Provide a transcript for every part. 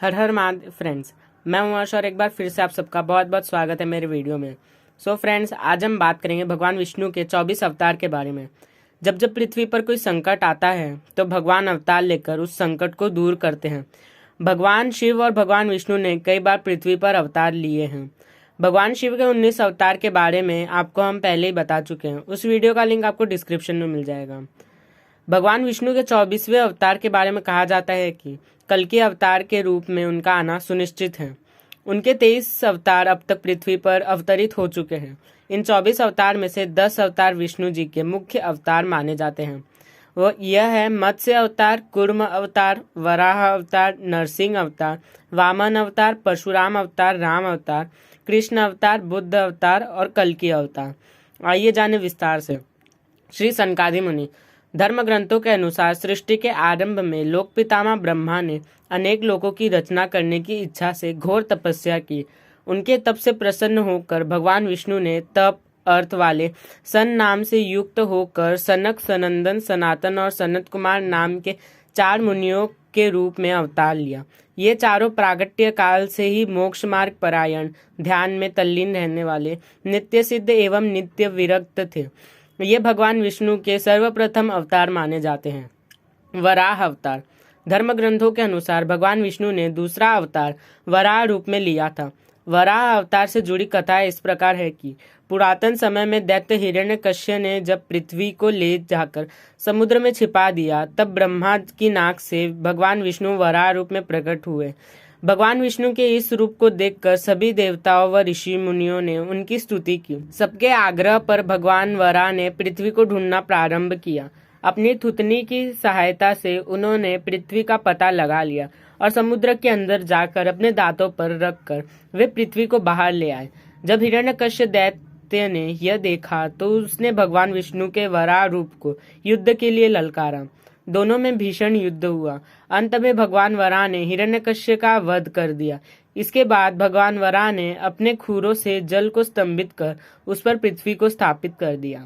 हर हर Mahadev friends. मैं हूं हर्ष और एक बार फिर से आप सबका बहुत बहुत स्वागत है मेरे वीडियो में। फ्रेंड्स, आज हम बात करेंगे भगवान विष्णु के 24 अवतार के बारे में। जब जब पृथ्वी पर कोई संकट आता है तो भगवान अवतार लेकर उस संकट को दूर करते हैं। भगवान शिव और भगवान विष्णु ने कई बार पृथ्वी पर अवतार लिए हैं। भगवान शिव के 19 अवतार के बारे में आपको हम पहले ही बता चुके हैं। उस वीडियो का लिंक आपको डिस्क्रिप्शन में मिल जाएगा। भगवान विष्णु के 24वें अवतार के बारे में कहा जाता है कि कल्कि अवतार के रूप में उनका आना सुनिश्चित है। उनके 23 अवतार अब तक पृथ्वी पर अवतरित हो चुके हैं। इन 24 अवतार में से 10 अवतार विष्णु जी के मुख्य अवतार माने जाते हैं। वो यह है मत्स्य अवतार, कूर्म अवतार, वराह अवतार, नरसिंह अवतार, वामन अवतार, परशुराम अवतार, राम अवतार, कृष्ण अवतार, बुद्ध अवतार और कल्कि अवतार। आइए जाने विस्तार से। श्री सनकादि मुनि धर्म ग्रंथों के अनुसार सृष्टि के आरंभ में लोक पितामह ब्रह्मा ने अनेक लोकों की रचना करने की इच्छा से घोर तपस्या की। उनके तप से प्रसन्न होकर भगवान विष्णु ने तप अर्थ वाले सन नाम से युक्त होकर सनक, सनंदन, सनातन और सनत कुमार नाम के 4 मुनियों के रूप में अवतार लिया। ये चारों प्रागट्य काल से ही मोक्ष मार्ग परायण, ध्यान में तल्लीन रहने वाले, नित्य सिद्ध एवं नित्य विरक्त थे। ये भगवान विष्णु के सर्वप्रथम अवतार माने जाते हैं। वराह अवतार धर्म ग्रंथों के अनुसार भगवान विष्णु ने दूसरा अवतार वराह रूप में लिया था। वराह अवतार से जुड़ी कथाएं इस प्रकार है कि पुरातन समय में दैत्य हिरण्यकश्यप ने जब पृथ्वी को ले जाकर समुद्र में छिपा दिया, तब ब्रह्मा की नाक से भगवान विष्णु वराह रूप में प्रकट हुए। भगवान विष्णु के इस रूप को देखकर सभी देवताओं व ऋषि मुनियों ने उनकी स्तुति की। सबके आग्रह पर भगवान वराह ने पृथ्वी को ढूंढना प्रारंभ किया। अपनी थुतनी की सहायता से उन्होंने पृथ्वी का पता लगा लिया और समुद्र के अंदर जाकर अपने दांतों पर रखकर वे पृथ्वी को बाहर ले आए। जब हिरण्यकश्यप दैत्य ने यह देखा तो उसने भगवान विष्णु के वराह रूप को युद्ध के लिए ललकारा। दोनों में भीषण युद्ध हुआ। अंत में भगवान वराह ने हिरण्यकश्यप का वध कर दिया। इसके बाद भगवान वराह ने अपने खुरों से जल को स्तंभित कर उस पर पृथ्वी को स्थापित कर दिया।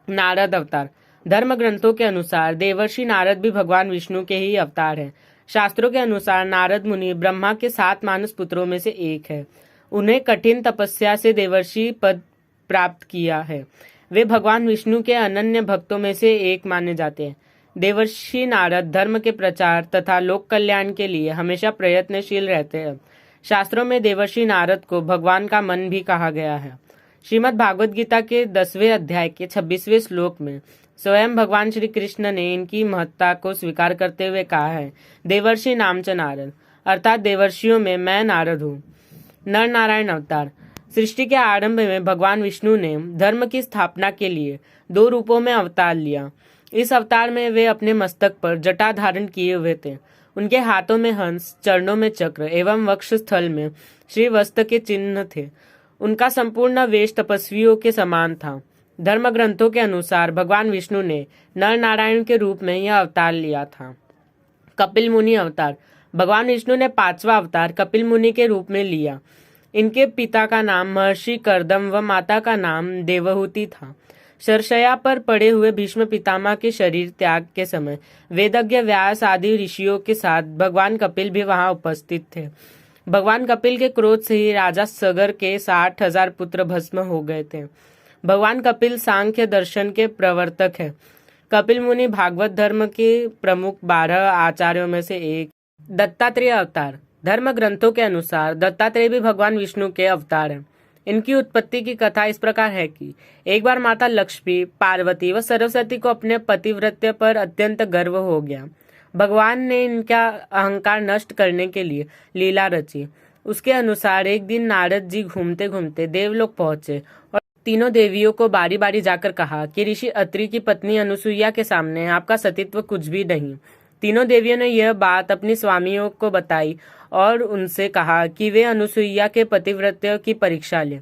नारद अवतार धर्म ग्रंथों के अनुसार देवर्षि नारद भी भगवान विष्णु के ही अवतार हैं। शास्त्रों के अनुसार नारद मुनि ब्रह्मा के 7 मानस पुत्रों में से एक है। उन्हें कठिन तपस्या से देवर्षि पद प्राप्त किया है। वे भगवान विष्णु के अनन्य भक्तों में से एक माने जाते हैं। देवर्षि नारद धर्म के प्रचार तथा लोक कल्याण के लिए हमेशा प्रयत्नशील रहते हैं। शास्त्रों में देवर्षि नारद को भगवान का मन भी कहा गया है। श्रीमद् भागवत गीता के 10वें अध्याय के 26वें श्लोक में स्वयं भगवान श्री कृष्ण ने इनकी महत्ता को स्वीकार करते हुए कहा है, देवर्षि नाम च नारद, अर्थात देवर्षियों में मैं नारद हूँ। नर नारायण अवतार सृष्टि के आरंभ में भगवान विष्णु ने धर्म की स्थापना के लिए 2 रूपों में अवतार लिया। इस अवतार में वे अपने मस्तक पर जटा धारण किए हुए थे। उनके हाथों में हंस, चरणों में चक्र एवं वक्ष स्थल में श्रीवत्स के चिन्ह थे। उनका संपूर्ण वेश तपस्वियों के समान था। धर्म ग्रंथों के अनुसार भगवान विष्णु ने नर नारायण के रूप में यह अवतार लिया था। कपिल मुनि अवतार भगवान विष्णु ने 5वां अवतार कपिल मुनि के रूप में लिया। इनके पिता का नाम महर्षि कर्दम व माता का नाम देवहूति था। शरशया पर पड़े हुए भीष्म पितामह के शरीर त्याग के समय वेदज्ञ व्यास आदि ऋषियों के साथ भगवान कपिल भी वहां उपस्थित थे। भगवान कपिल के क्रोध से ही राजा सगर के 60,000 पुत्र भस्म हो गए थे। भगवान कपिल सांख्य दर्शन के प्रवर्तक है। कपिल मुनि भागवत धर्म के प्रमुख 12 आचार्यों में से एक। दत्तात्रेय अवतार धर्म ग्रंथों के अनुसार दत्तात्रेय भी भगवान विष्णु के अवतार हैं। इनकी उत्पत्ति की कथा इस प्रकार है कि एक बार माता लक्ष्मी, पार्वती व सरस्वती को अपने पतिव्रत्य पर अत्यंत गर्व हो गया। भगवान ने इनका अहंकार नष्ट करने के लिए लीला रची। उसके अनुसार एक दिन नारद जी घूमते घूमते देवलोक पहुंचे और तीनों देवियों को बारी बारी जाकर कहा कि ऋषि अत्रि की पत्नी अनुसुईया के सामने आपका सतीत्व कुछ भी नहीं। तीनों देवियों ने यह बात अपनी स्वामियों को बताई और उनसे कहा कि वे अनुसुईया के पतिव्रत्य की परीक्षा लें।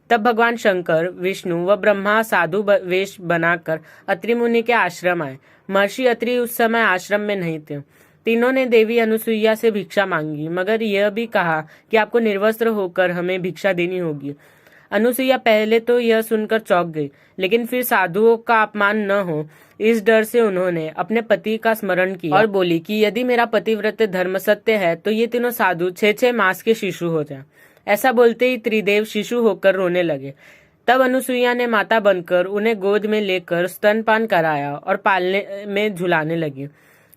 तब भगवान शंकर, विष्णु व ब्रह्मा साधु वेश बनाकर अत्रि मुनि के आश्रम आए। महर्षि अत्रि उस समय आश्रम में नहीं थे। तीनों ने देवी अनुसुईया से भिक्षा मांगी, मगर यह भी कहा कि आपको निर्वस्त्र होकर हमें भिक्षा देनी होगी। अनुसुईया पहले तो यह सुनकर चौंक गई, लेकिन फिर साधुओं का अपमान न हो इस डर से उन्होंने अपने पति का स्मरण किया और बोली कि यदि मेरा पतिव्रत धर्म सत्य है तो ये तीनों साधु 6-6 मास के शिशु हो जाएं। ऐसा बोलते ही त्रिदेव शिशु होकर रोने लगे। तब अनुसुईया ने माता बनकर उन्हें गोद में लेकर स्तनपान कराया और पालने में झुलाने लगी।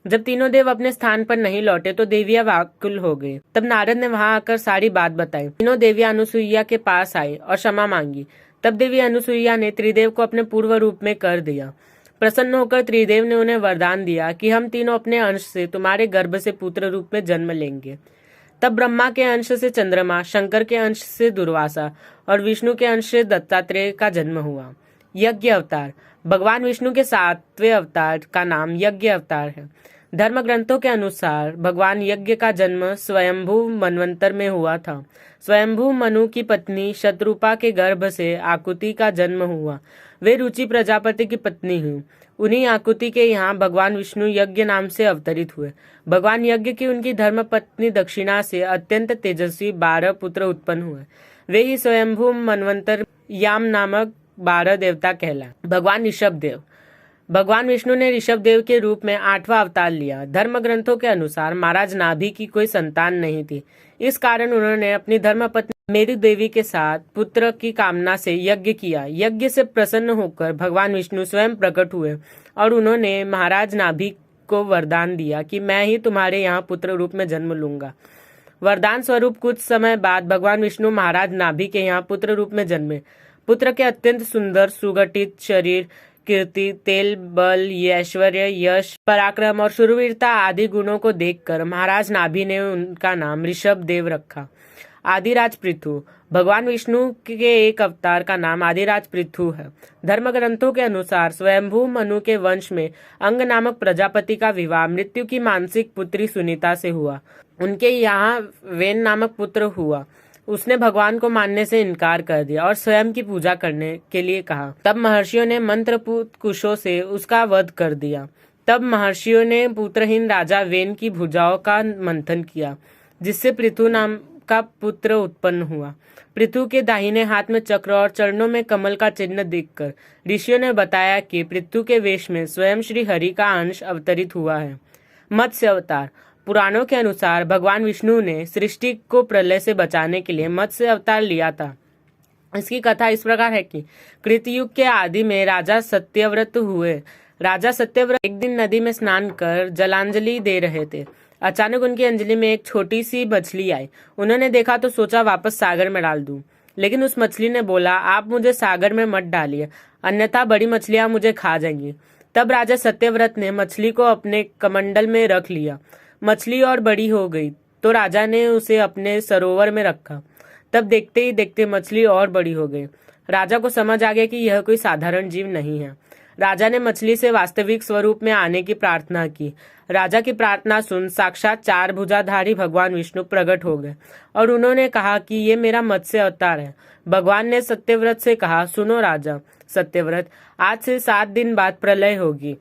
जब तीनों देव अपने स्थान पर नहीं लौटे तो देवियां व्याकुल हो गई। तब नारद ने वहां आकर सारी बात बताई। तीनों देवियां अनुसुईया के पास आई और क्षमा मांगी। तब देवी अनुसुईया ने त्रिदेव को अपने पूर्व रूप में कर दिया। प्रसन्न होकर त्रिदेव ने उन्हें वरदान दिया कि हम तीनों अपने अंश से तुम्हारे गर्भ से पुत्र रूप में जन्म लेंगे। तब ब्रह्मा के अंश से चंद्रमा, शंकर के अंश से दुर्वासा और विष्णु के अंश से दत्तात्रेय का जन्म हुआ। यज्ञ अवतार। भगवान विष्णु के 7वें अवतार का नाम यज्ञ अवतार है। धर्म ग्रंथों के अनुसार भगवान यज्ञ का जन्म स्वयंभू मनवंतर में हुआ था। स्वयंभू मनु की पत्नी शतरूपा के गर्भ से आकुति का जन्म हुआ। वे रुचि प्रजापति की पत्नी हुई। उन्हीं आकुति के यहाँ भगवान विष्णु यज्ञ नाम से अवतरित हुए। भगवान यज्ञ की उनकी धर्म पत्नी दक्षिणा से अत्यंत तेजस्वी 12 पुत्र उत्पन्न हुए। वे ही स्वयंभू मनवंतर याम नामक 12 देवता कहलाए। भगवान ऋषभ देव। भगवान विष्णु ने ऋषभ देव के रूप में 8वां अवतार लिया। धर्म ग्रंथों के अनुसार महाराज नाभि की कोई संतान नहीं थी। इस कारण उन्होंने अपनी धर्मपत्नी मेरु देवी के साथ पुत्र की कामना से यज्ञ किया। यज्ञ से प्रसन्न होकर भगवान विष्णु स्वयं प्रकट हुए और उन्होंने महाराज नाभि को वरदान दिया कि मैं ही तुम्हारे यहाँ पुत्र रूप में जन्म लूंगा। वरदान स्वरूप कुछ समय बाद भगवान विष्णु महाराज नाभि के यहाँ पुत्र रूप में जन्मे। पुत्र के अत्यंत सुंदर सुगठित शरीर, कीर्ति, तेल, बल, ऐश्वर्य, यश, पराक्रम और शूरवीरता आदि गुणों को देखकर महाराज नाभि ने उनका नाम ऋषभ देव रखा। आदिराज पृथु। भगवान विष्णु के एक अवतार का नाम आदिराज पृथु है। धर्म ग्रंथों के अनुसार स्वयंभू मनु के वंश में अंग नामक प्रजापति का विवाह मृत्यु की मानसिक पुत्री सुनीता से हुआ। उनके यहाँ वेन नामक पुत्र हुआ। उसने भगवान को मानने से इनकार कर दिया और स्वयं की पूजा करने के लिए कहा। तब महर्षियों ने मंत्रपूत कुशों से उसका वध कर दिया। तब महर्षियों ने पुत्रहीन राजा वेन की भुजाओं का मंथन किया, जिससे पृथु नाम का पुत्र उत्पन्न हुआ। पृथु के दाहिने हाथ में चक्र और चरणों में कमल का चिन्ह देखकर ऋषियों ने बताया कि पृथु के वेश में स्वयं श्री हरि का अंश अवतरित हुआ है। मत्स्य अवतार। पुराणों के अनुसार भगवान विष्णु ने सृष्टि को प्रलय से बचाने के लिए मत्स्य अवतार लिया था। इसकी कथा इस प्रकार है कि कृतयुग के आदि में राजा सत्यव्रत हुए। राजा सत्यव्रत एक दिन नदी में स्नान कर जलांजलि दे रहे थे। अचानक उनकी अंजलि में एक छोटी सी मछली आई। उन्होंने देखा तो सोचा वापस सागर में डाल दूं, लेकिन उस मछली ने बोला, आप मुझे सागर में मत डालिए, अन्यथा बड़ी मछलियां मुझे खा जाएंगी। तब राजा सत्यव्रत ने मछली को अपने कमंडल में रख लिया। मछली और बड़ी हो गई तो राजा ने उसे अपने सरोवर में रखा। तब देखते ही देखते मछली और बड़ी हो गई। राजा को समझ आ गया कि यह कोई साधारण जीव नहीं है। राजा ने मछली से वास्तविक स्वरूप में आने की प्रार्थना की। राजा की प्रार्थना सुन साक्षात 4 भुजाधारी भगवान विष्णु प्रकट हो गए और उन्होंने कहा कि ये मेरा मत्स्य अवतार है। भगवान ने सत्यव्रत से कहा, सुनो राजा सत्यव्रत, आज से 7 दिन बाद प्रलय होगी।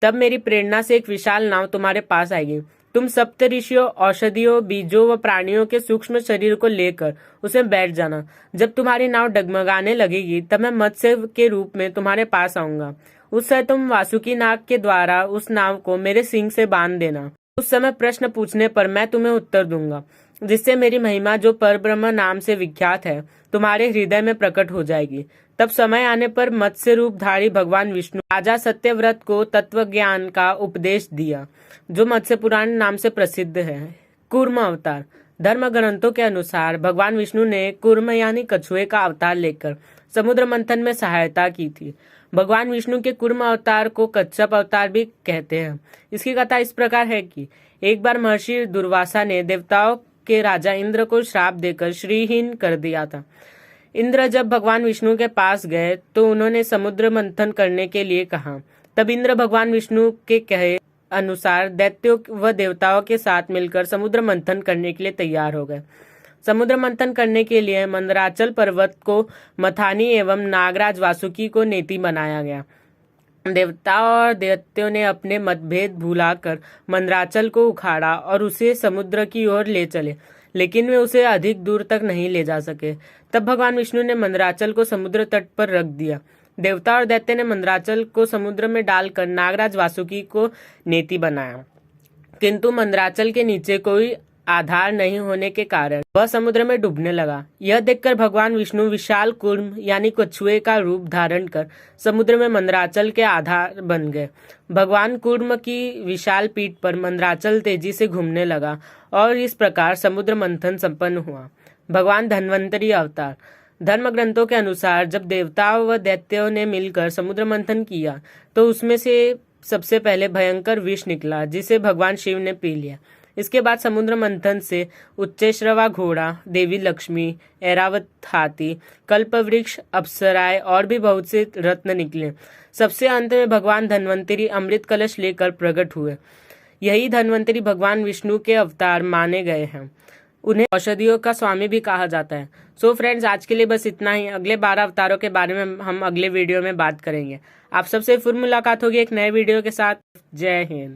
तब मेरी प्रेरणा से एक विशाल नाव तुम्हारे पास आएगी। तुम सप्त ऋषियों, औषधियों, बीजों व प्राणियों के सूक्ष्म शरीर को लेकर उसमें बैठ जाना। जब तुम्हारी नाव डगमगाने लगेगी तब मैं मत्स्य के रूप में तुम्हारे पास आऊंगा। उस समय तुम वासुकी नाग के द्वारा उस नाव को मेरे सिंग से बांध देना। उस समय प्रश्न पूछने पर मैं तुम्हें उत्तर दूंगा, जिससे मेरी महिमा जो परब्रह्म नाम से विख्यात है तुम्हारे हृदय में प्रकट हो जाएगी। तब समय आने पर मत्स्य रूपधारी भगवान विष्णु राजा सत्यव्रत को तत्व ज्ञान का उपदेश दिया, जो मत्स्य पुराण नाम से प्रसिद्ध है। कूर्म अवतार। धर्म ग्रंथों के अनुसार भगवान विष्णु ने कूर्म यानी कछुए का अवतार लेकर समुद्र मंथन में सहायता की थी। भगवान विष्णु के कूर्म अवतार को कच्छप अवतार भी कहते हैं। इसकी कथा इस प्रकार है कि एक बार महर्षि दुर्वासा ने देवताओं के राजा इंद्र को श्राप देकर श्रीहीन कर दिया था। इंद्र जब भगवान विष्णु के पास गए तो उन्होंने समुद्र मंथन करने के लिए कहा। तब इंद्र भगवान विष्णु के कहे अनुसार दैत्यों व देवताओं के साथ मिलकर समुद्र मंथन करने के लिए तैयार हो गए। समुद्र मंथन करने के लिए मंदराचल पर्वत को मथानी एवं नागराज वासुकी को नेति बनाया गया। देवताओं और दैत्यों ने अपने मतभेद भुलाकर मंदराचल को उखाड़ा और उसे समुद्र की ओर ले चले। लेकिन वे उसे अधिक दूर तक नहीं ले जा सके। तब भगवान विष्णु ने मंदराचल को समुद्र तट पर रख दिया। देवता और दैत्य ने मंदराचल को समुद्र में डालकर नागराज वासुकी को नेति बनाया, किंतु मंदराचल के नीचे कोई आधार नहीं होने के कारण वह समुद्र में डूबने लगा। यह देखकर भगवान विष्णु विशाल कूर्म यानी कछुए का रूप धारण कर समुद्र में मंदराचल के आधार बन गए। भगवान कूर्म की विशाल पीठ पर मंदराचल तेजी से घूमने लगा और इस प्रकार समुद्र मंथन संपन्न हुआ। भगवान धन्वंतरी अवतार। धर्म ग्रंथों के अनुसार जब देवताओं व दैत्यों ने मिलकर समुद्र मंथन किया तो उसमें से सबसे पहले भयंकर विष निकला, जिसे भगवान शिव ने पी लिया। इसके बाद समुद्र मंथन से उच्चैश्रवा घोड़ा, देवी लक्ष्मी, ऐरावत हाथी, कल्पवृक्ष, अप्सराएं और भी बहुत से रत्न निकले। सबसे अंत में भगवान धन्वंतरी अमृत कलश लेकर प्रकट हुए। यही धन्वंतरी भगवान विष्णु के अवतार माने गए हैं। उन्हें औषधियों का स्वामी भी कहा जाता है। सो फ्रेंड्स, आज के लिए बस इतना ही। अगले 12 अवतारों के बारे में हम अगले वीडियो में बात करेंगे। आप सबसे फिर मुलाकात होगी एक नए वीडियो के साथ। जय हिंद।